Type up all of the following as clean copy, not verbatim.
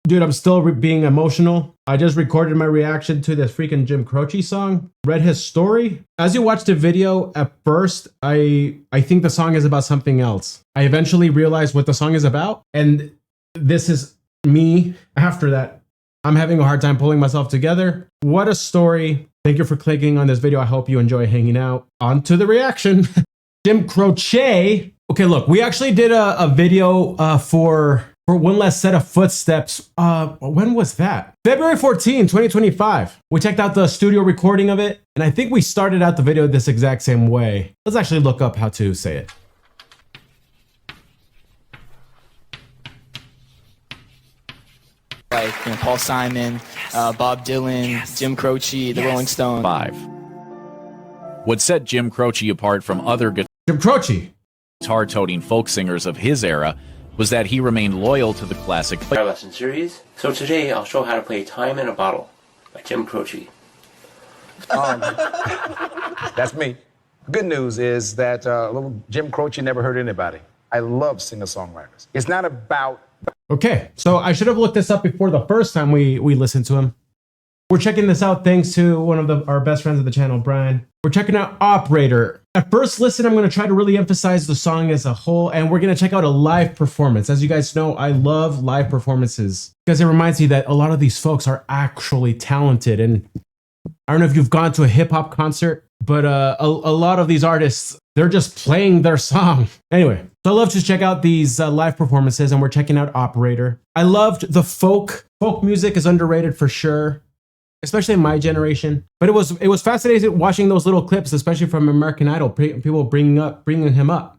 Dude, I'm still being emotional. I just recorded my reaction to this freaking Jim Croce song. Read his story. As you watch the video, at first, I think the song is about something else. I eventually realized what the song is about. And this is me after that. I'm having a hard time pulling myself together. What a story. Thank you for clicking on this video. I hope you enjoy hanging out. On to the reaction. Jim Croce. Okay, look, we actually did a video for One Less Set of Footsteps. When was that? February 14, 2025. We checked out the studio recording of it, and I think we started out the video this exact same way. Let's actually look up how to say it. Like, Paul Simon, Bob Dylan, Jim Croce, the Rolling Stones. 5. What set Jim Croce apart from other Jim Croce. guitar-toting folk singers of his era was that he remained loyal to the classic Guitar lesson series. So today I'll show how to play Time in a Bottle by Jim Croce. That's me. Good news is that little Jim Croce never hurt anybody. I love singer-songwriters. It's not about... Okay, so I should have looked this up before the first time we listened to him. We're checking this out thanks to one of our best friends of the channel, Brian. We're checking out Operator. At first listen, I'm going to try to really emphasize the song as a whole, and we're going to check out a live performance. As you guys know, I love live performances because it reminds me that a lot of these folks are actually talented. And I don't know if you've gone to a hip hop concert, but a lot of these artists, they're just playing their song. Anyway, so I love to check out these live performances, and we're checking out Operator. I loved the folk. Folk music is underrated for sure, especially in my generation. But it was fascinating watching those little clips, especially from American Idol, people bringing him up.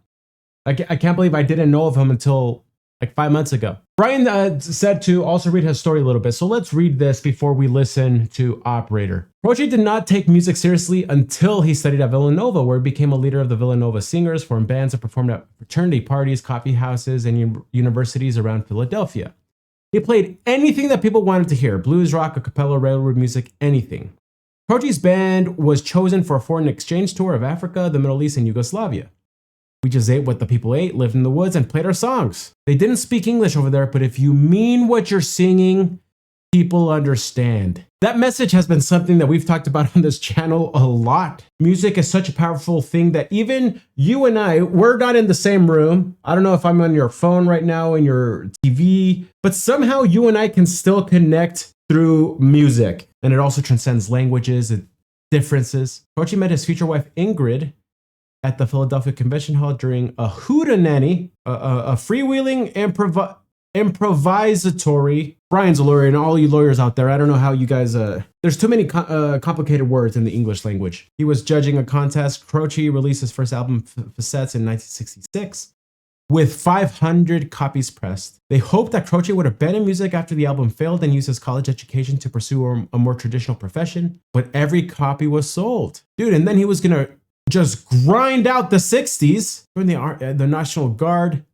I can't believe I didn't know of him until like 5 months ago. Brian said to also read his story a little bit, so let's read this before we listen to Operator. Croce did not take music seriously until he studied at Villanova, where he became a leader of the Villanova Singers, formed bands, and performed at fraternity parties, coffee houses, and universities around Philadelphia. He played anything that people wanted to hear: blues, rock, a cappella, railroad music, anything. Croce's band was chosen for a foreign exchange tour of Africa, the Middle East, and Yugoslavia. We just ate what the people ate, lived in the woods, and played our songs. They didn't speak English over there, but if you mean what you're singing, people understand. That message has been something that we've talked about on this channel a lot. Music is such a powerful thing that even you and I, we're not in the same room. I don't know if I'm on your phone right now, in your TV, but somehow you and I can still connect through music. And it also transcends languages and differences. Croce met his future wife, Ingrid, at the Philadelphia Convention Hall during a hootenanny, a freewheeling improvisatory. Brian's a lawyer, and all you lawyers out there, I don't know how you guys, there's too many complicated words in the English language. He was judging a contest. Croce released his first album, Facets, in 1966, with 500 copies pressed. They hoped that Croce would abandon music after the album failed and use his college education to pursue a more traditional profession, but every copy was sold. Dude, and then he was gonna just grind out the 60s, joined the National Guard,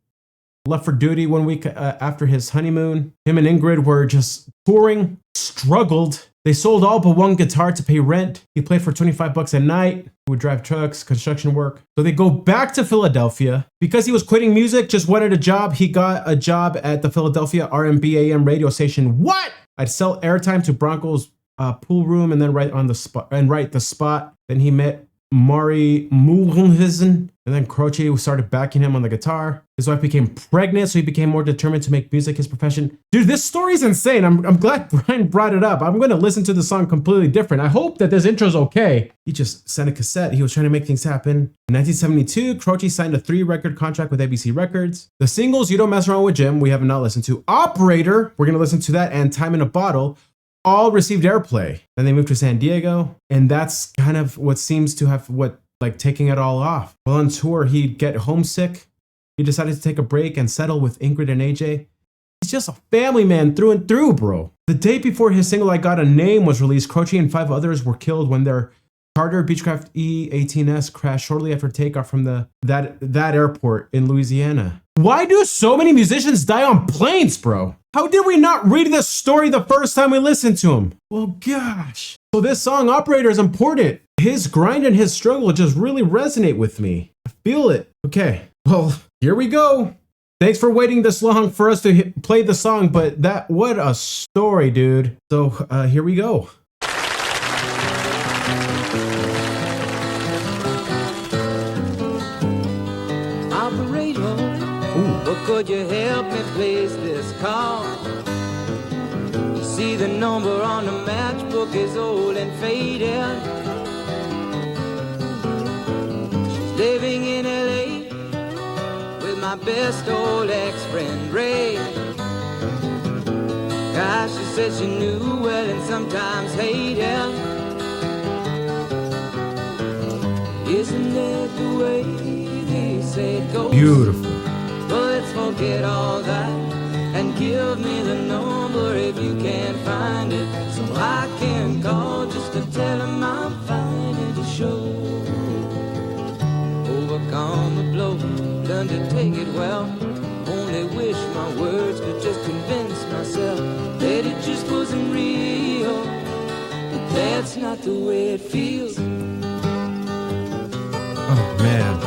left for duty 1 week after his honeymoon. Him and Ingrid were just touring, struggled. They sold all but one guitar to pay rent. He played for $25 a night. He would drive trucks, construction work. So they go back to Philadelphia. Because he was quitting music, just wanted a job, he got a job at the Philadelphia RMBAM radio station. What? I'd sell airtime to Broncos pool room and then write the spot. Then he met Mari Mortenson, and then Croce started backing him on the guitar. His wife became pregnant, so he became more determined to make music his profession. Dude, this story is insane. I'm glad Brian brought it up. I'm going to listen to the song completely different. I hope that this intro is okay. He just sent a cassette. He was trying to make things happen. In 1972, Croce signed a 3-record contract with ABC Records. The singles You Don't Mess Around with Jim, we have not listened to. Operator, we're going to listen to that, and Time in a Bottle all received airplay. Then they moved to San Diego, and that's kind of what seems to have taking it all off. While on tour, he'd get homesick. He decided to take a break and settle with Ingrid and AJ. He's just a family man through and through, bro. The day before his single I Got a Name was released, Croce and 5 others were killed when their charter Beechcraft E-18S crashed shortly after takeoff from that airport in Louisiana. Why do so many musicians die on planes, bro? How did we not read this story the first time we listened to him? Well, gosh. So this song, Operator, is important. His grind and his struggle just really resonate with me. I feel it. Okay, well, here we go. Thanks for waiting this long for us to play the song, but what a story, dude. So here we go. Operator, could you help me place this call? You see the number on the matchbook is old and faded. She's living in LA with my best old ex-friend Ray. Gosh, she said she knew well and sometimes hated. Isn't that the way they say it goes? Beautiful. Well, let's forget all that and give me the number if you can't find it, so I can call just to tell him I'm finding the show. Overcome the blow, learn to take it well. Only wish my words could just convince myself that it just wasn't real, but that's not the way it feels. Oh man.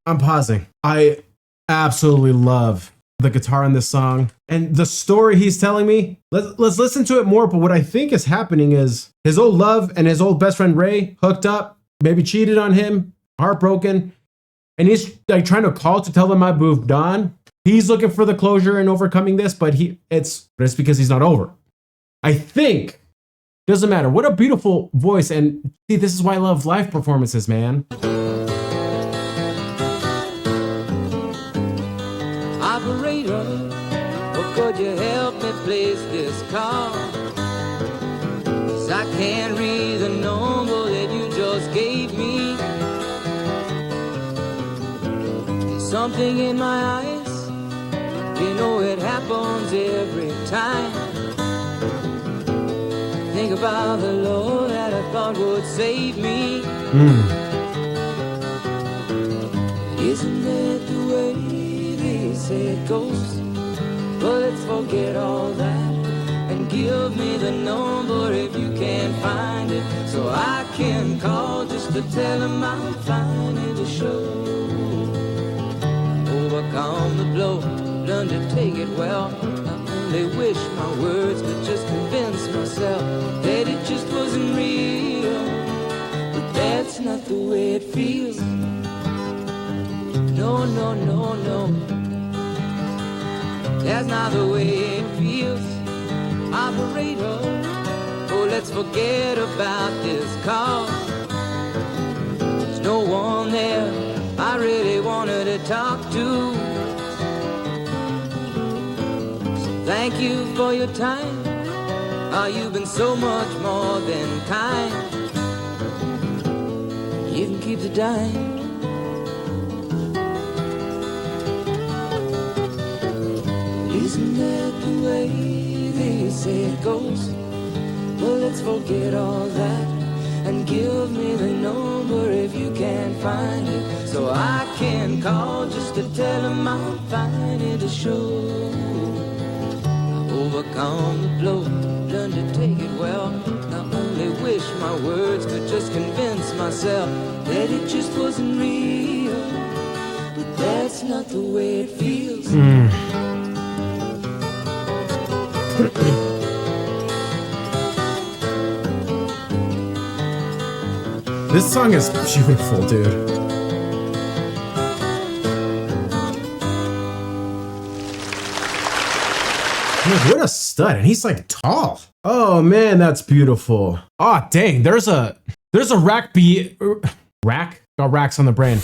I'm pausing. I absolutely love the guitar in this song and the story he's telling me. Let's listen to it more. But what I think is happening is his old love and his old best friend Ray hooked up, maybe cheated on him, heartbroken, and he's like trying to call to tell him I moved on. He's looking for the closure and overcoming this, but it's because he's not over. I think doesn't matter. What a beautiful voice, and see, this is why I love live performances, man. Operator, or could you help me place this call? 'Cause I can't read the number that you just gave me. There's something in my eyes, you know it happens every time. Think about the Lord that I thought would save me. Isn't that the way they say it goes? Well, let's forget all that and give me the number if you can't find it, so I can call just to tell him I'm finding the show. Overcome the blow, learn to take it well. I only wish my words could just convince myself that it just wasn't real, but that's not the way it feels. No, no, no, no, that's not the way it feels. Operator, oh, let's forget about this call. There's no one there I really wanted to talk to. So thank you for your time. Oh, you've been so much more than kind. You can keep the dime. Isn't that the way they say it goes? Well, let's forget all that and give me the number if you can't find it, so I can call just to tell him I'm finding the show. I overcome the blow, learn to take it well. I only wish my words could just convince myself that it just wasn't real, but that's not the way it feels. This song is beautiful, dude. Look, what a stud, and he's like tall. Oh man, that's beautiful. Oh dang, there's a rack. Got racks on the brain.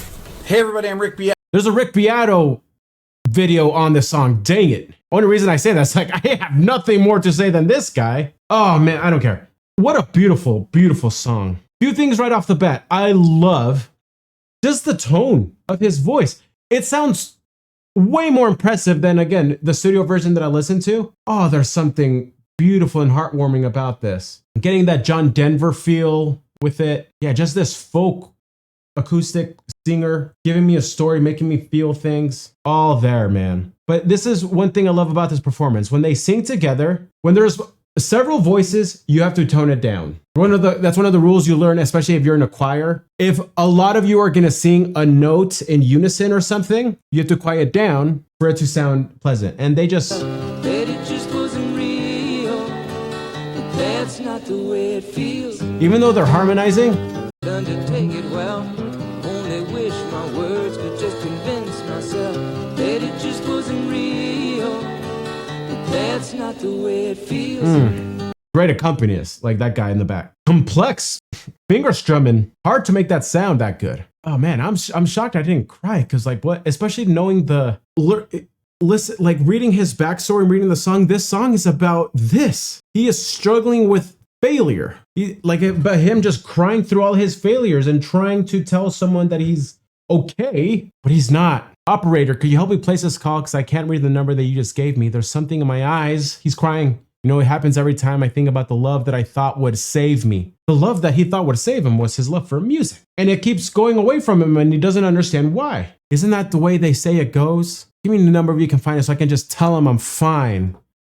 Hey everybody, I'm Rick Beato. There's a Rick Beato video on this song. Dang it. Only reason I say that is like I have nothing more to say than this guy. Oh man, I don't care. What a beautiful, beautiful song. Few things right off the bat. I love just the tone of his voice. It sounds way more impressive than, again, the studio version that I listened to. Oh, there's something beautiful and heartwarming about this. Getting that John Denver feel with it. Yeah, just this folk acoustic singer giving me a story, making me feel things. All there, man. But this is one thing I love about this performance. When they sing together, when there's several voices, you have to tone it down. That's one of the rules you learn, especially if you're in a choir. If a lot of you are gonna sing a note in unison or something, you have to quiet down for it to sound pleasant. And they just That it just wasn't real, but that's not the way it feels. even though they're harmonizing, Learn to take it well. Only wish my words could just convince myself that it just wasn't real, but that's not the way it feels. great accompanist, like that guy in the back. Complex finger strumming, hard to make that sound that good. Oh man, I'm shocked I didn't cry, because like what, especially knowing listen, like reading his backstory and reading the song. This song is about this. He is struggling with failure. But him just crying through all his failures and trying to tell someone that he's okay, but he's not. Operator, could you help me place this call? Because I can't read the number that you just gave me. There's something in my eyes. He's crying. You know, it happens every time I think about the love that I thought would save me. The love that he thought would save him was his love for music. And it keeps going away from him and he doesn't understand why. Isn't that the way they say it goes? Give me the number if you can find it so I can just tell him I'm fine.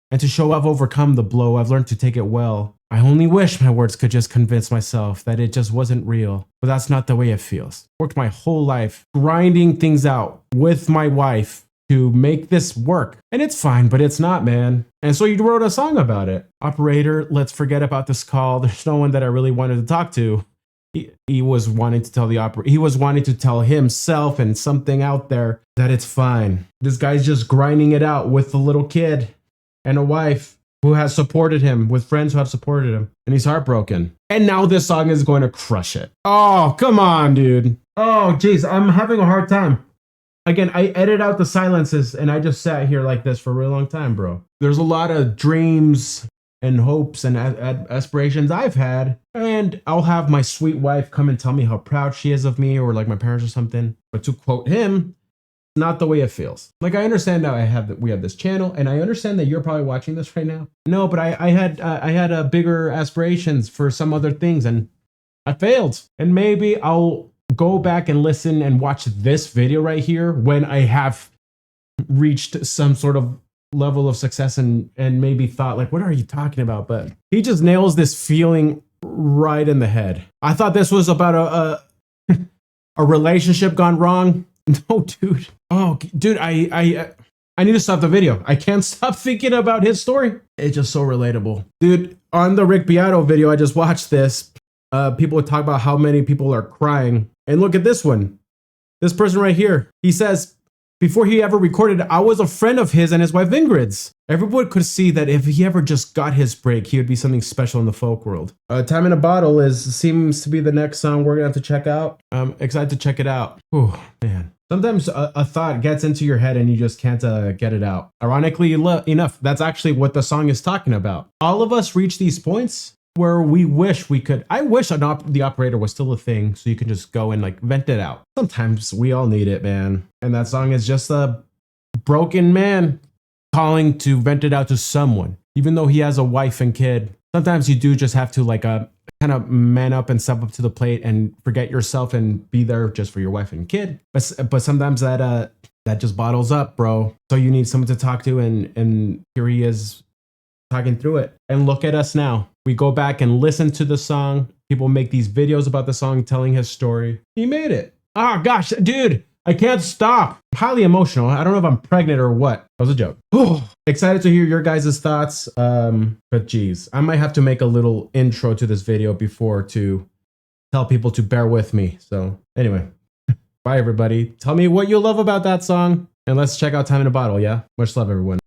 And to show I've overcome the blow, I've learned to take it well. I only wish my words could just convince myself that it just wasn't real. But that's not the way it feels. Worked my whole life grinding things out with my wife to make this work. And it's fine, but it's not, man. And so you wrote a song about it. Operator, let's forget about this call. There's no one that I really wanted to talk to. He was wanting to tell the operator, he was wanting to tell himself and something out there that it's fine. This guy's just grinding it out with a little kid and a wife who has supported him, with friends who have supported him. And he's heartbroken. And now this song is going to crush it. Oh, come on, dude. Oh, geez, I'm having a hard time. Again, I edit out the silences and I just sat here like this for a really long time, bro. There's a lot of dreams and hopes and aspirations I've had. And I'll have my sweet wife come and tell me how proud she is of me, or like my parents or something. But to quote him, not the way it feels. Like, I understand now we have this channel, and I understand that you're probably watching this right now. No, but I had bigger aspirations for some other things, and I failed. And maybe I'll go back and listen and watch this video right here when I have reached some sort of level of success and maybe thought like, what are you talking about? But he just nails this feeling right in the head. I thought this was about a relationship gone wrong. No, dude. Oh, dude, I need to stop the video. I can't stop thinking about his story. It's just so relatable. Dude, on the Rick Beato video, I just watched this. People would talk about how many people are crying. And look at this one. This person right here. He says, before he ever recorded, I was a friend of his and his wife Ingrid's. Everyone could see that if he ever just got his break, he would be something special in the folk world. Time in a Bottle seems to be the next song we're gonna have to check out. I'm excited to check it out. Oh, man. Sometimes a thought gets into your head and you just can't get it out. Ironically enough, that's actually what the song is talking about. All of us reach these points where we wish we could. I wish the operator was still a thing, so you can just go and like vent it out. Sometimes we all need it, man. And that song is just a broken man calling to vent it out to someone, even though he has a wife and kid. Sometimes you do just have to like kind of man up and step up to the plate and forget yourself and be there just for your wife and kid. But sometimes that just bottles up, bro. So you need someone to talk to, and here he is talking through it. And look at us now. We go back and listen to the song. People make these videos about the song, telling his story. He made it. Oh gosh, dude, I can't stop. I'm highly emotional. I don't know if I'm pregnant or what. That was a joke. Excited to hear your guys' thoughts. But geez, I might have to make a little intro to this video before to tell people to bear with me. So anyway, bye everybody. Tell me what you love about that song, and let's check out Time in a Bottle, yeah? Much love, everyone.